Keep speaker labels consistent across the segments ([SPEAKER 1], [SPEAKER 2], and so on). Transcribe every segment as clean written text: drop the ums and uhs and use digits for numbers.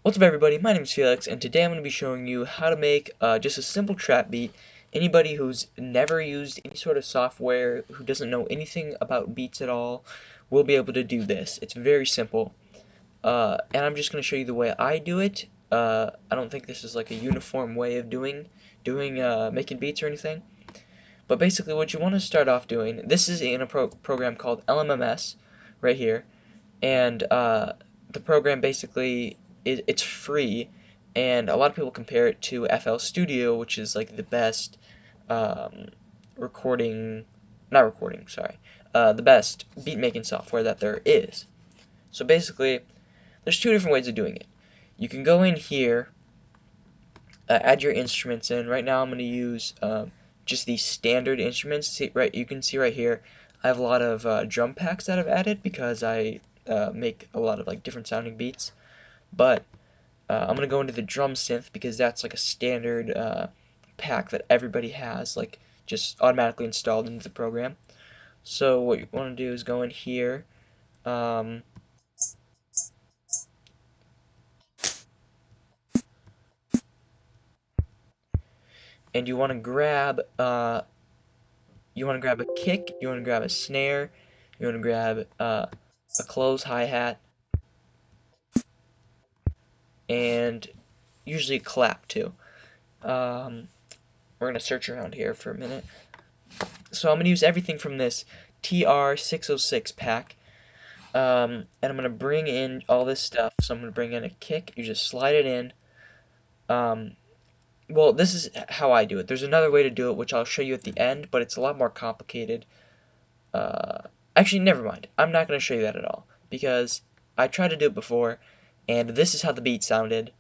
[SPEAKER 1] What's up everybody, my name is Felix, and today I'm going to be showing you how to make just a simple trap beat. Anybody who's never used any sort of software, who doesn't know anything about beats at all, will be able to do this. It's very simple, and I'm just going to show you the way I do it. I don't think this is like a uniform way of making beats or anything, but basically what you want to start off doing, this is in a program called LMMS, right here, and the program basically it's free, and a lot of people compare it to FL Studio, which is like the best um, recording, not recording, sorry, the best beat making software that there is. So basically, there's two different ways of doing it. You can go in here, add your instruments in. Right now, I'm going to use just these standard instruments. See, right, you can see right here, I have a lot of drum packs that I've added because I make a lot of like different sounding beats. But I'm gonna go into the drum synth because that's like a standard pack that everybody has, like just automatically installed into the program. So what you want to do is go in here, um, and you want to grab a kick, you want to grab a snare, you want to grab a close hi-hat, and usually a clap too. We're gonna search around here for a minute. So I'm gonna use everything from this TR606 pack. And I'm going to bring in all this stuff. So I'm going to bring in a kick. You just slide it in. Um, well, this is how I do it. There's another way to do it, which I'll show you at the end, but it's a lot more complicated. Uh, Actually, never mind. I'm not going to show you that at all, because I tried to do it before, and this is how the beat sounded.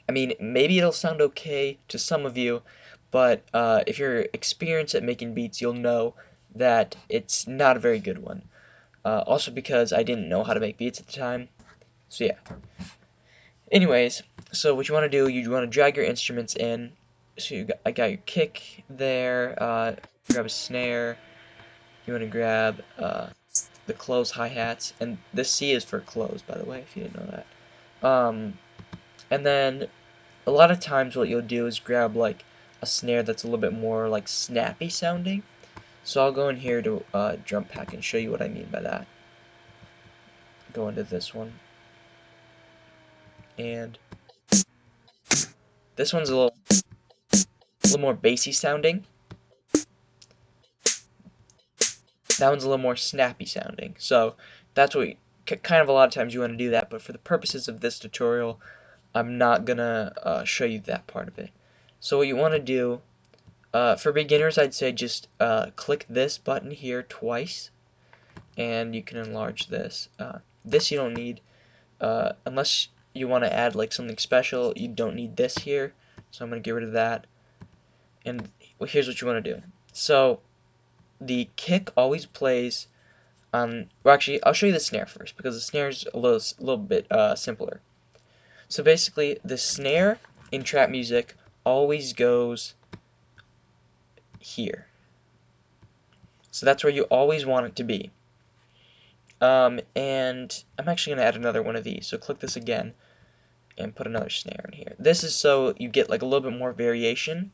[SPEAKER 1] I mean, maybe it'll sound okay to some of you, but if you're experienced at making beats, you'll know that it's not a very good one. Also because I didn't know how to make beats at the time. So yeah. Anyways, so what you want to do, you want to drag your instruments in. So I got your kick there. Grab a snare. You want to grab the close hi-hats, and the C is for close, by the way, if you didn't know that. And then a lot of times what you'll do is grab like a snare that's a little bit more like snappy sounding. So I'll go in here to drum pack and show you what I mean by that. Go into this one, and this one's a little more bassy sounding. That one's a little more snappy sounding. So that's what kind of a lot of times you want to do that, but for the purposes of this tutorial, I'm not gonna show you that part of it. So what you want to do, for beginners, I'd say just click this button here twice, and you can enlarge this. This you don't need, unless you want to add like something special, you don't need this here. So I'm gonna get rid of that. And well, here's what you want to do. So the kick always plays on, well actually, I'll show you the snare first, because the snare is a little bit simpler. So basically, the snare in trap music always goes here. So that's where you always want it to be. And I'm actually going to add another one of these. So click this again and put another snare in here. This is so you get like a little bit more variation.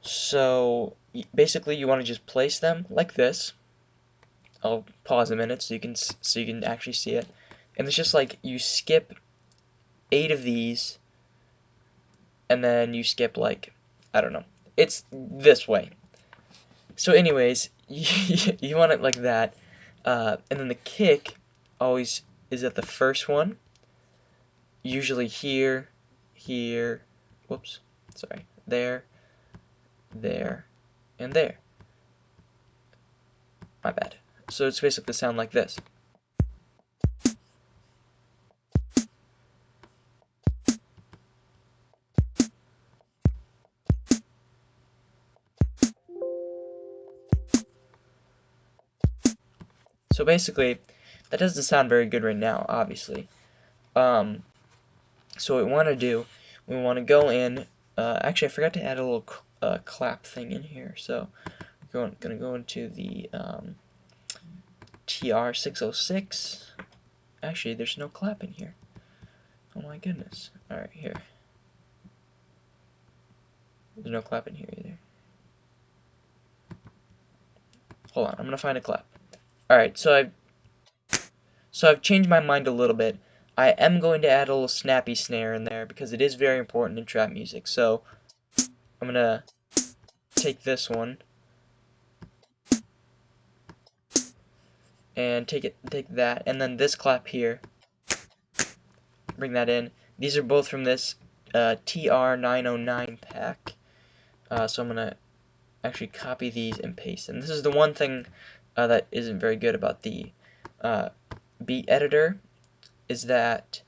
[SPEAKER 1] So basically you want to just place them like this. I'll pause a minute so you can actually see it. And it's just like you skip 8 of these, and then you skip like, I don't know. It's this way. So anyways, you want it like that. And then the kick always is at the first one. Usually here, here, whoops, sorry, there, there, and there. My bad. So it's basically sound like this. So basically, that doesn't sound very good right now, obviously. So what we want to do, we want to go in. Actually, I forgot to add a little clap thing in here, so we're gonna go into the TR606. Actually, there's no clap in here. Oh my goodness. Alright, here. There's no clap in here either. Hold on, I'm gonna find a clap. Alright, so I've changed my mind a little bit. I am going to add a little snappy snare in there because it is very important in trap music. So I'm gonna take this one and take that, and then this clap here, bring that in. These are both from this TR909 pack. So I'm gonna actually copy these and paste. And this is the one thing that isn't very good about the beat editor, is that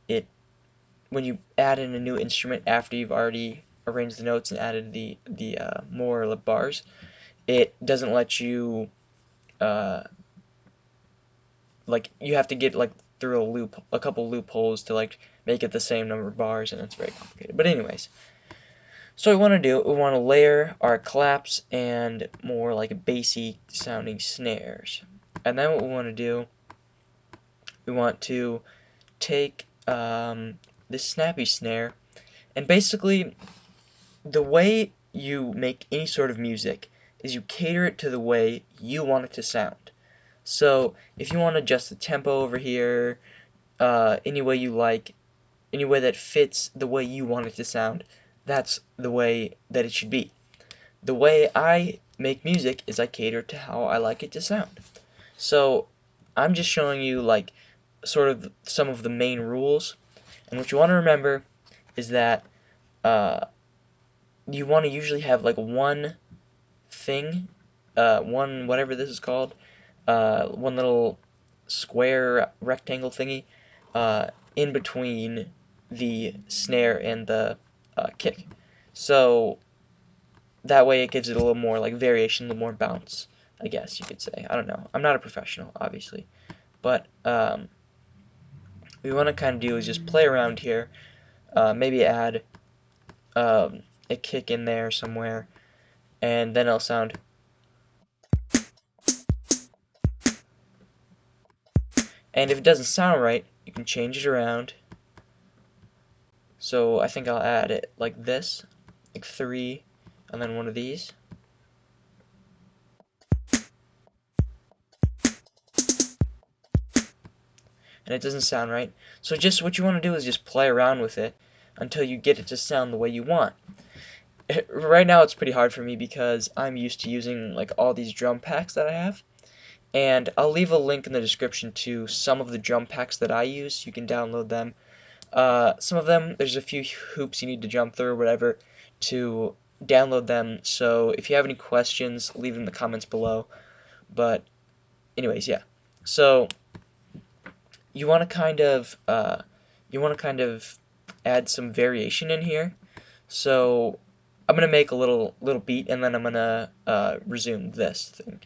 [SPEAKER 1] it when you add in a new instrument after you've already arranged the notes and added the more bars, it doesn't let you like, you have to get like through a couple loopholes to like make it the same number of bars, and it's very complicated. But anyways, so we want to layer our claps and more like bassy sounding snares. And then what we want to do, we want to take this snappy snare, and basically the way you make any sort of music is you cater it to the way you want it to sound. So if you want to adjust the tempo over here, any way you like, any way that fits the way you want it to sound, that's the way that it should be. The way I make music is I cater to how I like it to sound. So I'm just showing you like sort of some of the main rules, and what you want to remember is that uh, you want to usually have like one thing, one whatever this is called, one little square rectangle thingy in between the snare and the kick. So that way it gives it a little more like variation, a little more bounce, I guess you could say. I don't know. I'm not a professional, obviously. But what we want to kind of do is just play around here, maybe add a kick in there somewhere, and then it'll sound. And if it doesn't sound right, you can change it around. So I think I'll add it like this, like 3, and then one of these. And it doesn't sound right. So just what you want to do is just play around with it until you get it to sound the way you want. Right now it's pretty hard for me because I'm used to using like all these drum packs that I have. And I'll leave a link in the description to some of the drum packs that I use. You can download them. Some of them, there's a few hoops you need to jump through or whatever to download them. So if you have any questions, leave them in the comments below. But anyways, yeah. So you want to kind of add some variation in here. So I'm gonna make a little beat, and then I'm gonna resume this thing.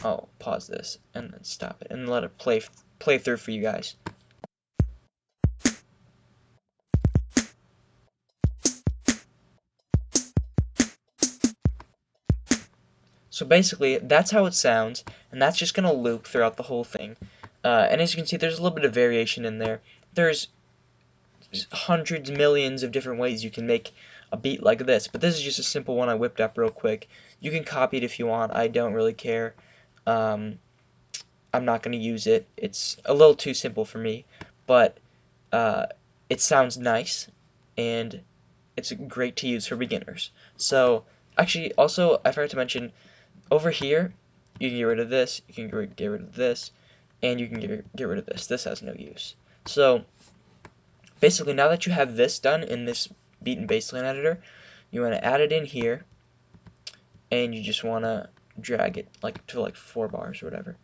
[SPEAKER 1] I'll pause this and then stop it and let it play through for you guys. So basically, that's how it sounds, and that's just gonna loop throughout the whole thing. And as you can see, there's a little bit of variation in there. There's hundreds, millions of different ways you can make a beat like this, but this is just a simple one I whipped up real quick. You can copy it if you want. I don't really care. I'm not going to use it. It's a little too simple for me, but it sounds nice, and it's great to use for beginners. So, actually, also, I forgot to mention, over here, you can get rid of this, you can get rid of this, and you can get rid of this. This has no use. So, basically, now that you have this done in this beat and bassline editor, you want to add it in here, and you just want to drag it like to like 4 bars or whatever.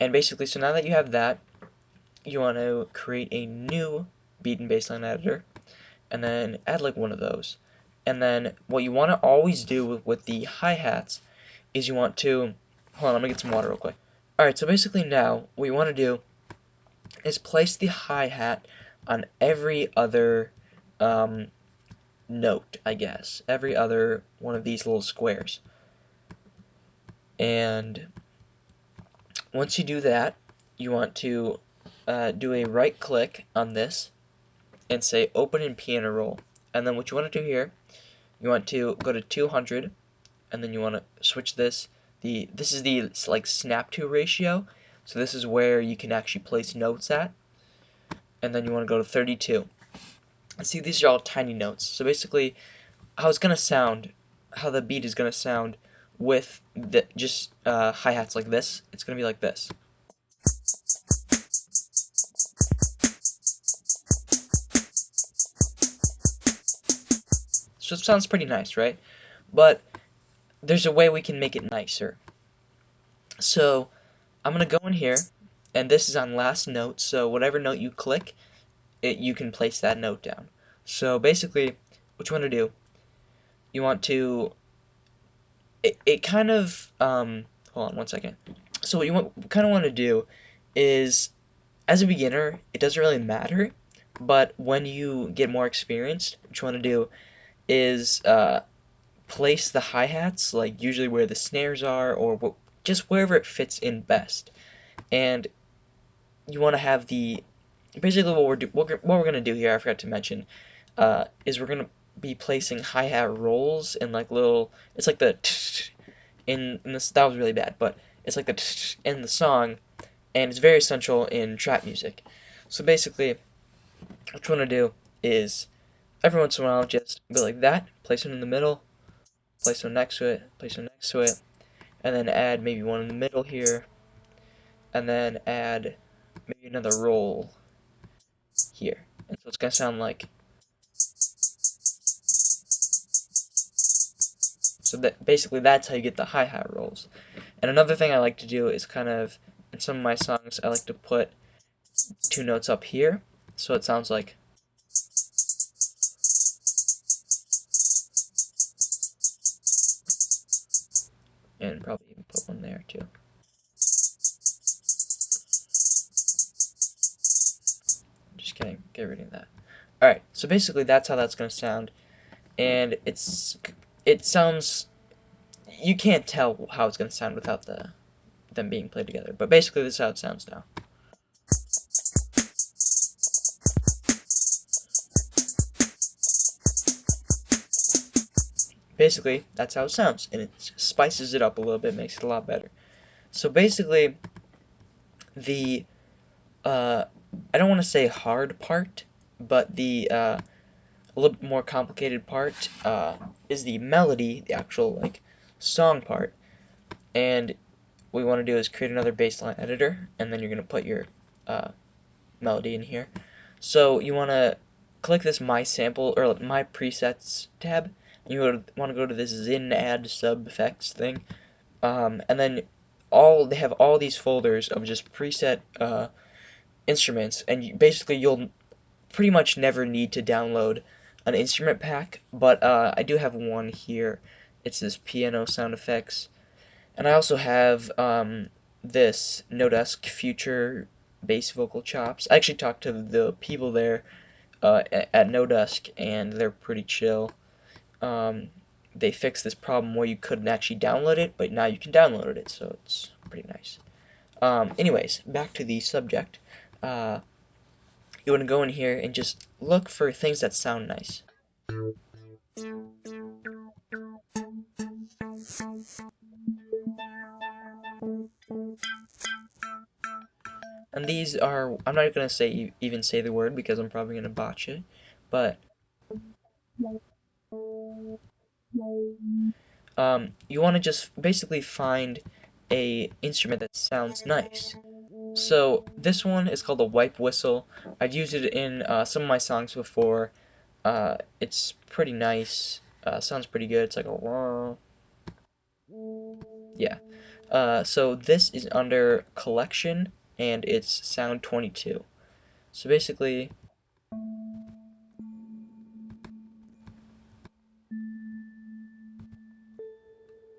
[SPEAKER 1] And basically, so now that you have that, you want to create a new beat and bassline editor, and then add like one of those. And then what you want to always do with the hi-hats is you want to, hold on, let me get some water real quick. Alright, so basically now what you want to do is place the hi-hat on every other note, I guess. Every other one of these little squares. And once you do that, you want to do a right click on this and say open in piano roll. And then what you want to do here, you want to go to 200, and then you want to switch this. This is the like snap to ratio, so this is where you can actually place notes at. And then you want to go to 32. And see, these are all tiny notes. So basically, how it's gonna sound, how the beat is gonna sound with the just hi-hats like this, it's gonna be like this. So it sounds pretty nice, right? But there's a way we can make it nicer. So I'm gonna go in here, and this is on last note, so whatever note you click, you can place that note down. So basically, what you want to do, you want to, it kind of, hold on one second. So what you kind of want to do is, as a beginner, it doesn't really matter, but when you get more experienced, what you want to do is place the hi-hats, like usually where the snares are, or just wherever it fits in best. And you want to have basically what we're gonna do here, I forgot to mention, is we're gonna be placing hi-hat rolls in like little, it's like the in this, that was really bad, but it's like the in the song, and it's very essential in trap music. So basically, what you want to do is every once in a while just go like that, place one in the middle, place one next to it, place one next to it, and then add maybe one in the middle here, and then add maybe another roll here. And so it's gonna sound like, so that basically that's how you get the hi-hat rolls. And another thing I like to do is kind of, in some of my songs, I like to put two notes up here, so it sounds like, and probably even put one there too. Just kidding, get rid of that. Alright, so basically that's how that's going to sound, and it sounds, you can't tell how it's going to sound without them being played together, but basically this is how it sounds now. Basically, that's how it sounds, and it spices it up a little bit, makes it a lot better. So basically, the, I don't want to say hard part, but the, a little bit more complicated part, is the melody, the actual, like, song part. And what we want to do is create another bassline editor, and then you're going to put your, melody in here. So you want to click this My Sample, or My Presets tab, and you want to go to this Zin Add Sub Effects thing, and then they have all these folders of just preset instruments, and basically you'll pretty much never need to download an instrument pack, but I do have one here. It's this piano sound effects, and I also have this No Dusk Future bass vocal chops. I actually talked to the people there at No Dusk, and they're pretty chill. They fixed this problem where you couldn't actually download it, but now you can download it, so it's pretty nice. Anyways, back to the subject. Uh, you want to go in here and just look for things that sound nice. And these are, I'm not going to say even say the word because I'm probably going to botch it, but you want to just basically find a instrument that sounds nice. So this one is called a wipe whistle. I've used it in some of my songs before. It's pretty nice. Sounds pretty good. It's like a wah. Yeah. So this is under collection, and it's sound 22. So basically,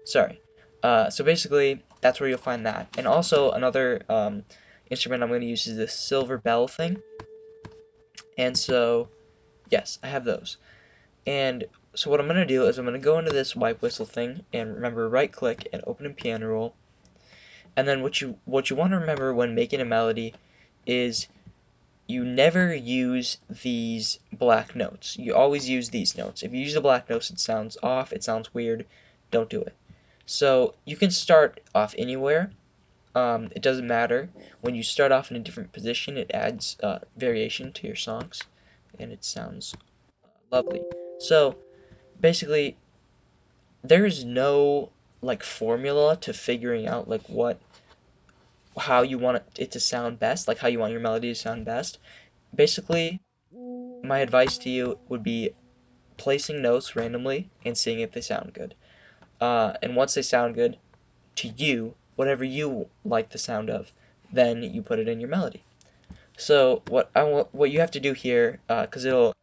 [SPEAKER 1] Sorry. So basically, that's where you'll find that. And also another instrument I'm going to use is this silver bell thing. And so, yes, I have those. And so what I'm going to do is I'm going to go into this wipe whistle thing and remember right click and open in piano roll. And then what you want to remember when making a melody is you never use these black notes. You always use these notes. If you use the black notes, it sounds off, it sounds weird. Don't do it. So you can start off anywhere. It doesn't matter. When you start off in a different position, it adds variation to your songs, and it sounds lovely. So basically, there is no like formula to figuring out like how you want it to sound best, like how you want your melody to sound best. Basically, my advice to you would be placing notes randomly and seeing if they sound good. And once they sound good to you, whatever you like the sound of, then you put it in your melody. So what you have to do here, because it'll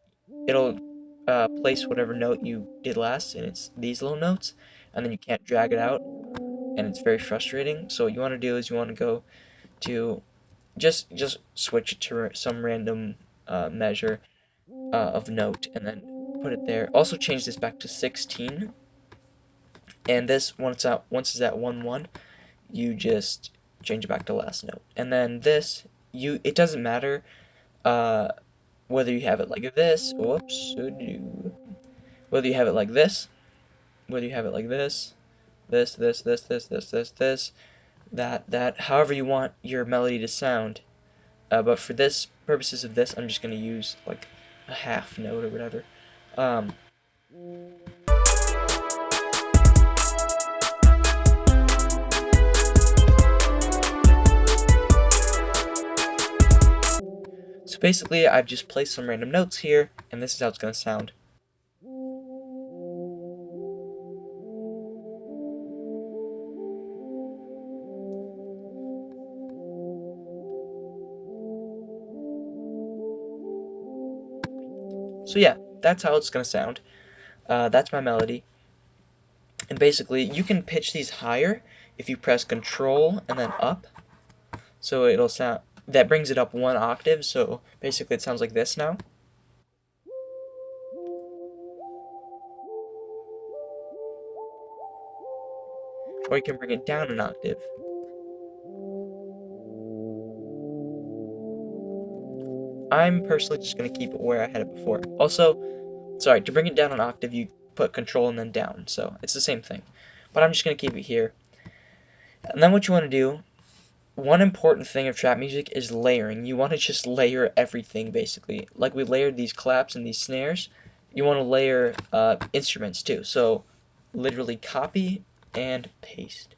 [SPEAKER 1] place whatever note you did last, and it's these little notes, and then you can't drag it out, and it's very frustrating. So what you want to do is you want to go to just switch it to some random measure of note, and then put it there. Also change this back to 16, and this once it's at 1 1, you just change it back to last note. And then this, it doesn't matter uh, whether you have it like this, whoops, whether you have it like this, whether you have it like this, that, however you want your melody to sound. But for this purposes of this, I'm just going to use like a half note or whatever. Um, so basically, I've just placed some random notes here, and this is how it's going to sound. So yeah, that's how it's going to sound. That's my melody. And basically, you can pitch these higher if you press Control and then up. So it'll sound, that brings it up 1 octave. So basically, it sounds like this now. Or you can bring it down 1 octave. I'm personally just going to keep it where I had it before. Also, sorry, to bring it down 1 octave, you put Control and then down. So it's the same thing. But I'm just going to keep it here. And then what you want to do, one important thing of trap music is layering. You want to just layer everything, basically. Like we layered these claps and these snares, you want to layer instruments too. So literally copy and paste.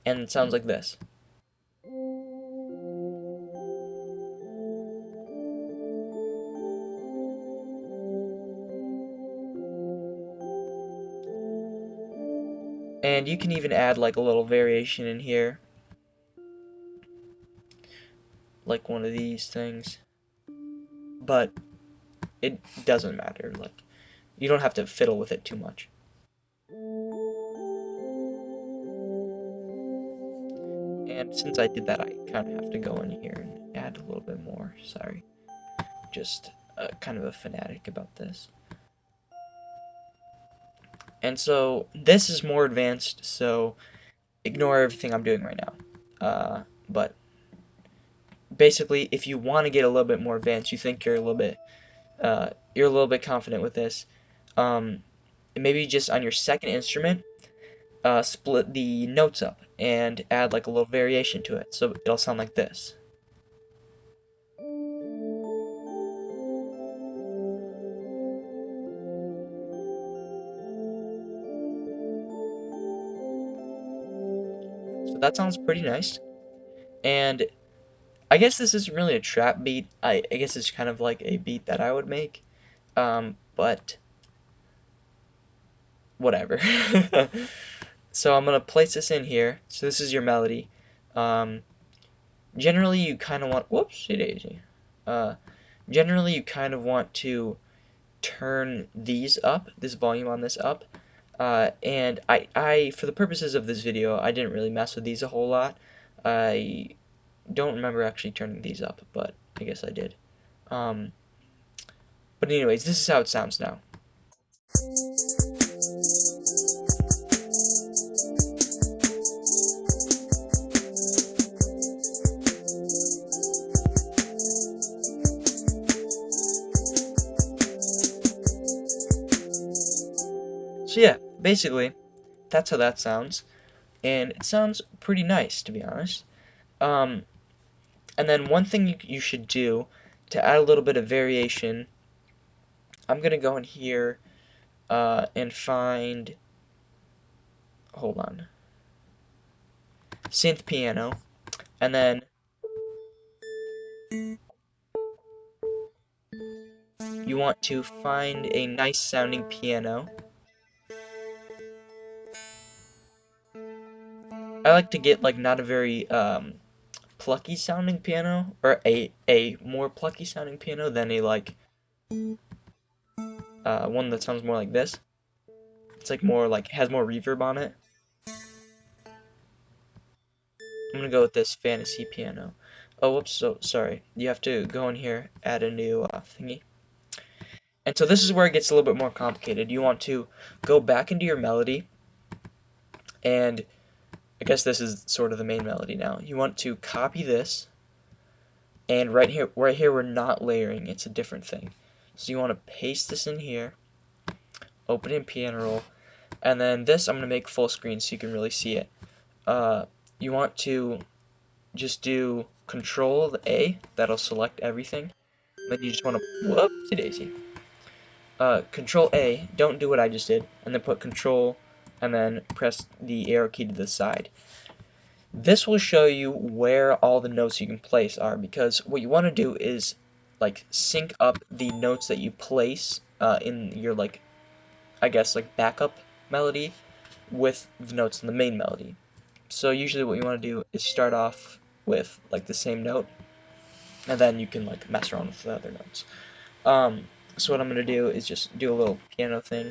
[SPEAKER 1] And it sounds like this. And you can even add like a little variation in here, like one of these things. But it doesn't matter. Like you don't have to fiddle with it too much. And since I did that, I kind of have to go in here and add a little bit more. Sorry. Just kind of a fanatic about this. And so this is more advanced, so ignore everything I'm doing right now. But basically, if you want to get a little bit more advanced, you think you're a little bit confident with this, um, maybe just on your second instrument, split the notes up and add like a little variation to it, so it'll sound like this. So that sounds pretty nice. And I guess this isn't really a trap beat. I guess it's kind of like a beat that I would make. But whatever. So I'm gonna place this in here. So this is your melody. Um, generally you kind of want, whoopsie daisy. Uh, generally you kind of want to turn these up, this volume on this up, And I, for the purposes of this video, I didn't really mess with these a whole lot. I don't remember actually turning these up, but I guess I did. Um, but anyways, this is how it sounds now. So yeah, basically, that's how that sounds, and it sounds pretty nice, to be honest. Um, and then one thing you should do to add a little bit of variation, I'm gonna go in here and find, hold on, Synth Piano, and then you want to find a nice sounding piano. I like to get like not a very plucky sounding piano, or a more plucky sounding piano than a like one that sounds more like this. It's like more like has more reverb on it. I'm gonna go with this fantasy piano. Oh, whoops, so sorry. You have to go in here, add a new thingy. And so this is where it gets a little bit more complicated. You want to go back into your melody, and I guess this is sort of the main melody now. You want to copy this, and right here we're not layering, it's a different thing. So you want to paste this in here, open in piano roll, and then this I'm going to make full screen so you can really see it. You want to just do Control A, that'll select everything. Then you just want to, whoopsie daisy. Control A, don't do what I just did, and then put Control, and then press the arrow key to the side. This will show you where all the notes you can place are, because what you want to do is like sync up the notes that you place in your like, I guess like backup melody with the notes in the main melody. So usually what you want to do is start off with like the same note, and then you can like mess around with the other notes. So what I'm gonna do is just do a little piano thing.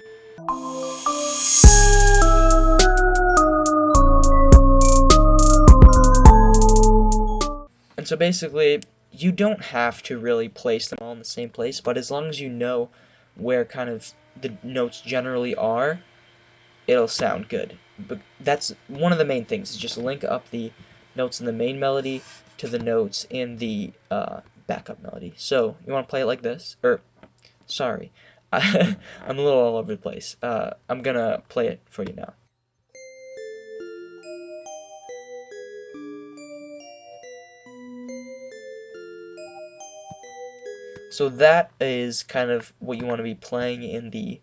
[SPEAKER 1] And so basically, you don't have to really place them all in the same place, but as long as you know where kind of the notes generally are, it'll sound good. But that's one of the main things, is just link up the notes in the main melody to the notes in the backup melody. So you want to play it like this, or sorry, I'm a little all over the place. I'm gonna play it for you now. So that is kind of what you want to be playing in the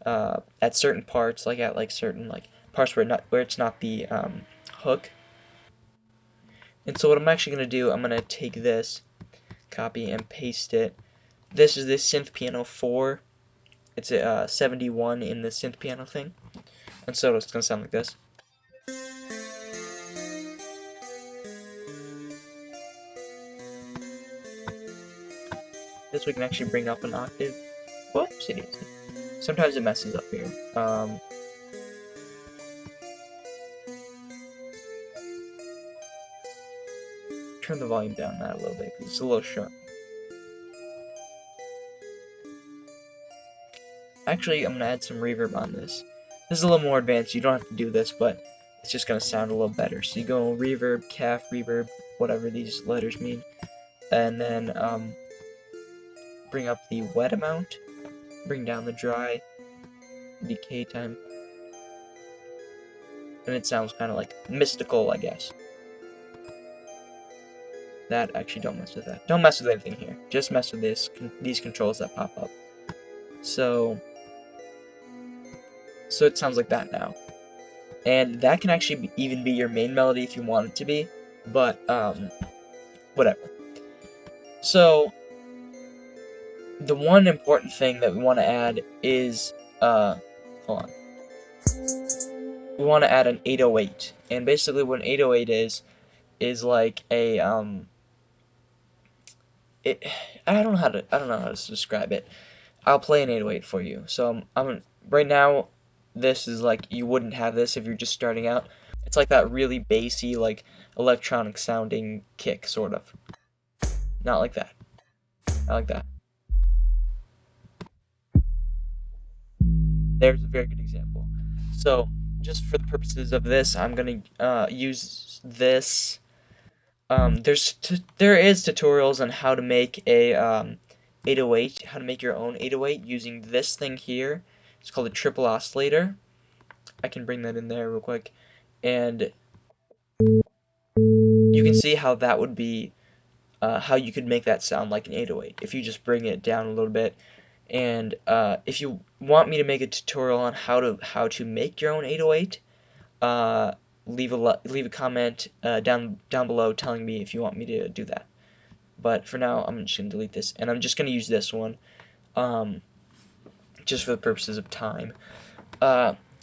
[SPEAKER 1] at certain parts, like at like certain like parts where it's not the hook. And so what I'm actually gonna do, I'm gonna take this, copy and paste it. This is this Synth Piano 4. It's a 71 in the Synth Piano thing, and so it's gonna sound like this. This we can actually bring up an octave. Whoops, it is. Sometimes it messes up here. Turn the volume down that a little bit because it's a little sharp. Actually, I'm gonna add some reverb on this. This is a little more advanced. You don't have to do this, but it's just gonna sound a little better. So you go reverb, calf, reverb, whatever these letters mean, and then bring up the wet amount, bring down the dry, decay time, and it sounds kind of like mystical, I guess. That actually, don't mess with that. Don't mess with anything here. Just mess with these controls that pop up. So it sounds like that now. And that can actually even be your main melody if you want it to be, but whatever. So the one important thing that we want to add is hold on. We want to add an 808, and basically what an 808 is like a it I don't know how to describe it. I'll play an 808 for you. So I'm right now this is like, you wouldn't have this if you're just starting out. It's like that really bassy, like electronic sounding kick, sort of. Not like that. Not like that. There's a very good example. So, just for the purposes of this, I'm gonna use this. There is tutorials on how to make a 808, how to make your own 808 using this thing here. It's called a triple oscillator. I can bring that in there real quick, and you can see how that would be, how you could make that sound like an 808 if you just bring it down a little bit. And if you want me to make a tutorial on how to make your own 808, leave a comment down below telling me if you want me to do that. But for now, I'm just gonna delete this, and I'm just gonna use this one, just for the purposes of time.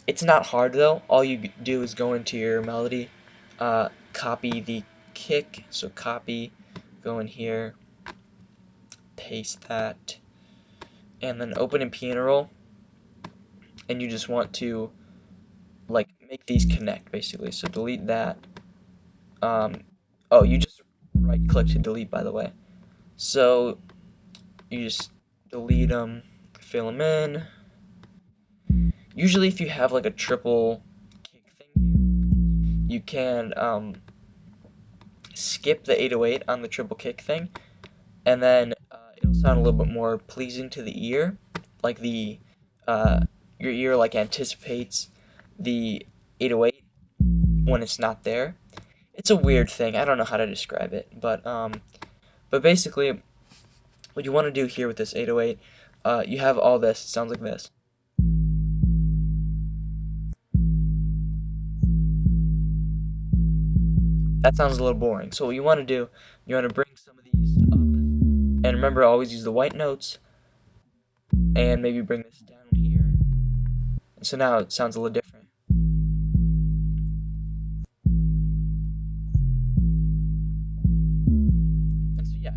[SPEAKER 1] It's not hard though. All you do is go into your melody, copy the kick. So copy, go in here, paste that, and then open in piano roll, and you just want to like make these connect basically. So delete that. Oh, you just right click to delete, by the way. So you just delete them, fill them in. Usually if you have like a triple kick thing here, you can skip the 808 on the triple kick thing, and then it'll sound a little bit more pleasing to the ear, like your ear like anticipates the 808 when it's not there. It's a weird thing. I don't know how to describe it, but basically what you want to do here with this 808, you have all this. It sounds like this. That sounds a little boring. So what you want to do, you want to bring some of these up, and remember, always use the white notes, and maybe bring this down here. And so now it sounds a little different. And so yeah,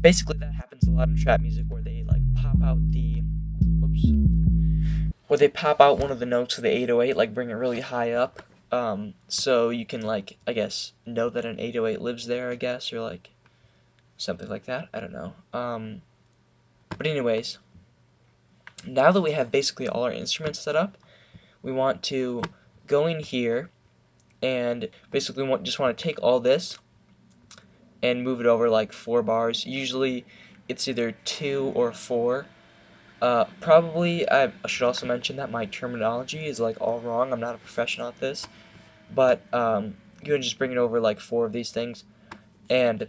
[SPEAKER 1] basically that happens a lot in trap music where they like pop out where they pop out one of the notes of the 808, like bring it really high up. So you can like, I guess, know that an 808 lives there, I guess, or like something like that. I don't know. But anyways, now that we have basically all our instruments set up, we want to go in here and basically just want to take all this and move it over like 4 bars. Usually it's either 2 or 4. Probably I should also mention that my terminology is like all wrong. I'm not a professional at this, but you can just bring it over like 4 of these things, and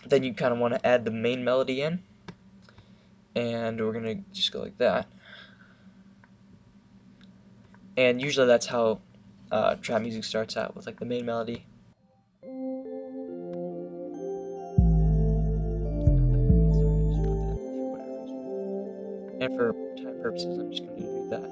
[SPEAKER 1] then you kind of want to add the main melody in, and we're gonna just go like that. And usually that's how trap music starts out, with like the main melody. And for time purposes, I'm just going to do that.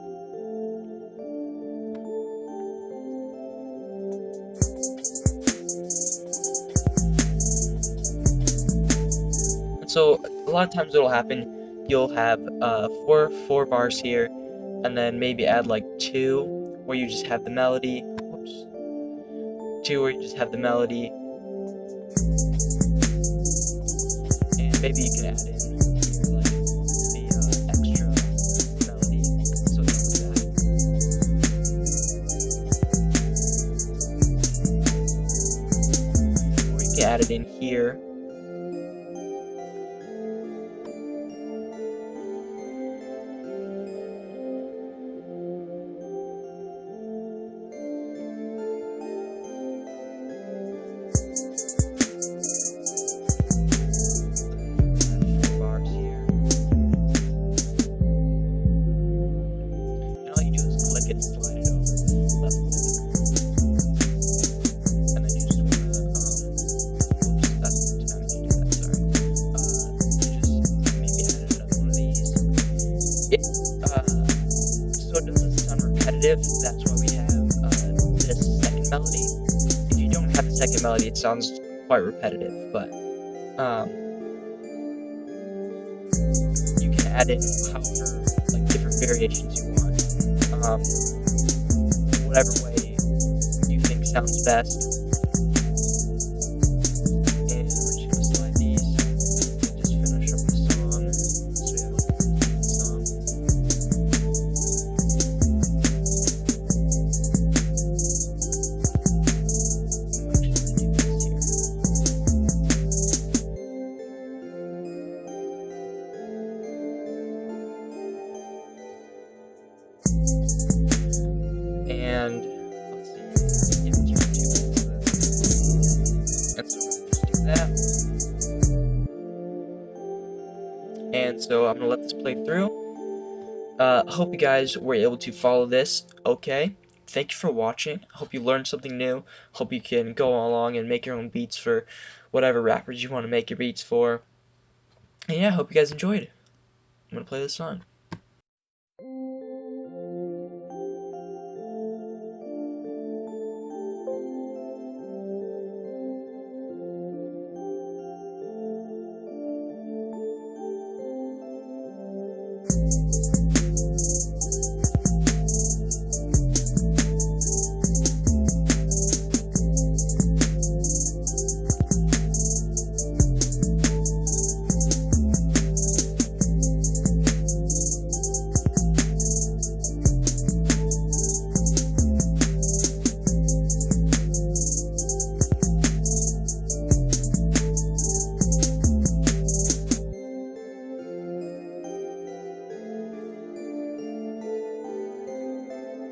[SPEAKER 1] And so a lot of times what'll happen, you'll have four bars here, and then maybe add like 2 where you just have the melody. Whoops. 2 where you just have the melody. And maybe you can add in here like the extra melody, so something like that. Or you can add it in here. That's why we have this second melody. If you don't have the second melody, it sounds quite repetitive, but you can add in however like different variations you want. Whatever way you think sounds best. And we're just going to slide these and just finish up the song. So we have the song. I'm actually going to do this here. And let's see, give it 2 minutes of this. And so we're going to just do that. And so I'm going to let this play through. Hope you guys were able to follow this okay. Thank you for watching. Hope you learned something new. Hope you can go along and make your own beats for whatever rappers you want to make your beats for. And yeah, hope you guys enjoyed. I'm going to play this song.